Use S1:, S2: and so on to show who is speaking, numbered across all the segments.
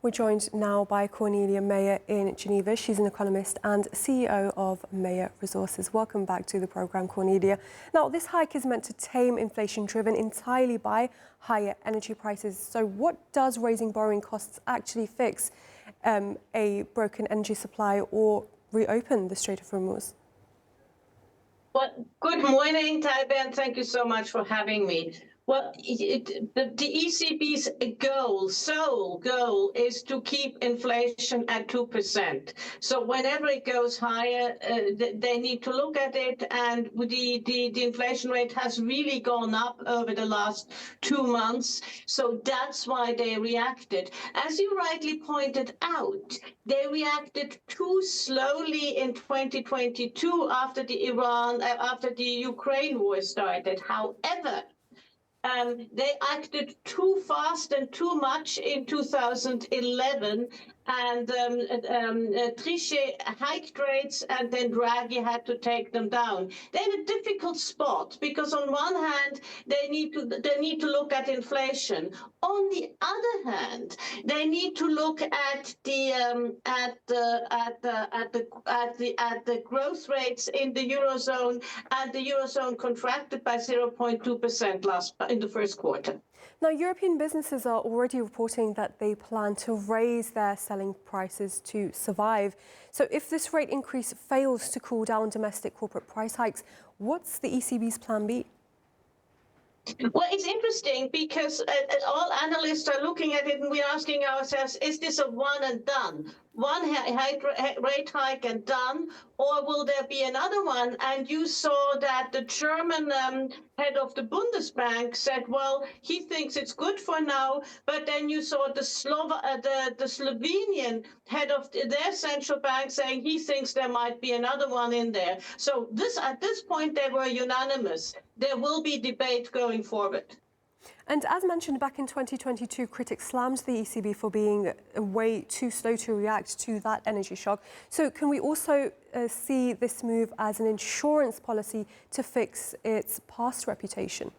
S1: We're joined now by Cornelia Meyer in Geneva. She's an economist and CEO of Meyer Resources. Welcome back to the programme, Cornelia. Now, this hike is meant to tame inflation driven entirely by higher energy prices. So what does raising borrowing costs actually fix? A broken energy supply or reopen the Strait of Hormuz?
S2: Well, good morning, Taibe, and thank you so much for having me. Well, the ECB's sole goal is to keep inflation at 2%. So whenever it goes higher, they need to look at it, and the inflation rate has really gone up over the last 2 months. So that's why they reacted. As you rightly pointed out, they reacted too slowly in 2022 after the Ukraine war started. However, they acted too fast and too much in 2011, and Trichet hiked rates, and then Draghi had to take them down. They're in a difficult spot because, on one hand, they need to look at inflation. On the other hand, they need to look at the growth rates in the Eurozone, and the Eurozone contracted by 0.2% in the first quarter.
S1: Now, European businesses are already reporting that they plan to raise their selling prices to survive. So if this rate increase fails to cool down domestic corporate price hikes, what's the ECB's plan B?
S2: Well, it's interesting because all analysts are looking at it, and we're asking ourselves, is this a one and done? One rate hike and done, or will there be another one? And you saw that the German head of the Bundesbank said, well, he thinks it's good for now, but then you saw the Slovenian head of their central bank saying he thinks there might be another one in there. So at this point, they were unanimous. There will be debate going forward.
S1: And as mentioned back in 2022, critics slammed the ECB for being way too slow to react to that energy shock. So can we also see this move as an insurance policy to fix its past reputation?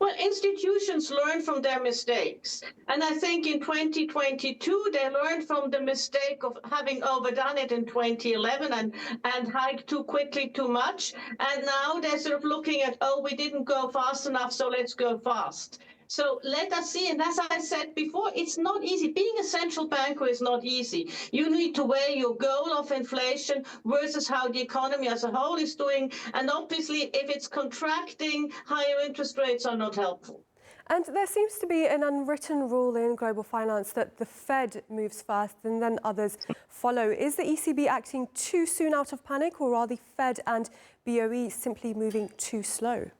S2: Well, institutions learn from their mistakes. And I think in 2022, they learned from the mistake of having overdone it in 2011 and hiked too quickly, too much. And now they're sort of looking at, oh, we didn't go fast enough, so let's go fast. So let us see. And as I said before, it's not easy. Being a central banker is not easy. You need to weigh your goal of inflation versus how the economy as a whole is doing. And obviously, if it's contracting, higher interest rates are not helpful.
S1: And there seems to be an unwritten rule in global finance that the Fed moves first and then others follow. Is the ECB acting too soon out of panic, or are the Fed and BOE simply moving too slow?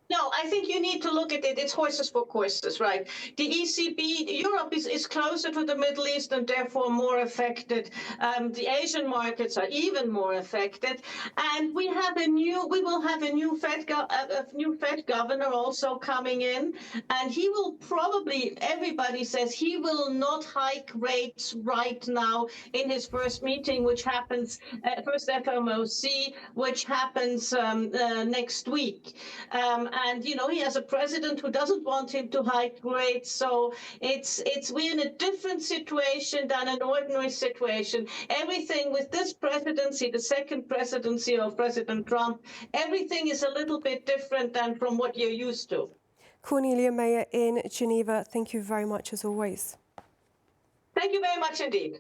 S2: No, I think you need to look at it. It's horses for courses, right? The ECB, Europe is closer to the Middle East and therefore more affected. The Asian markets are even more affected, and we will have a new Fed governor also coming in, and he will probably, everybody says, he will not hike rates right now in his first meeting, which happens first FOMC, which happens next week. And, you know, he has a president who doesn't want him to hike rates. So we're in a different situation than an ordinary situation. Everything with this presidency, the second presidency of President Trump, everything is a little bit different than from what you're used to.
S1: Cornelia Meyer in Geneva, thank you very much as always.
S2: Thank you very much indeed.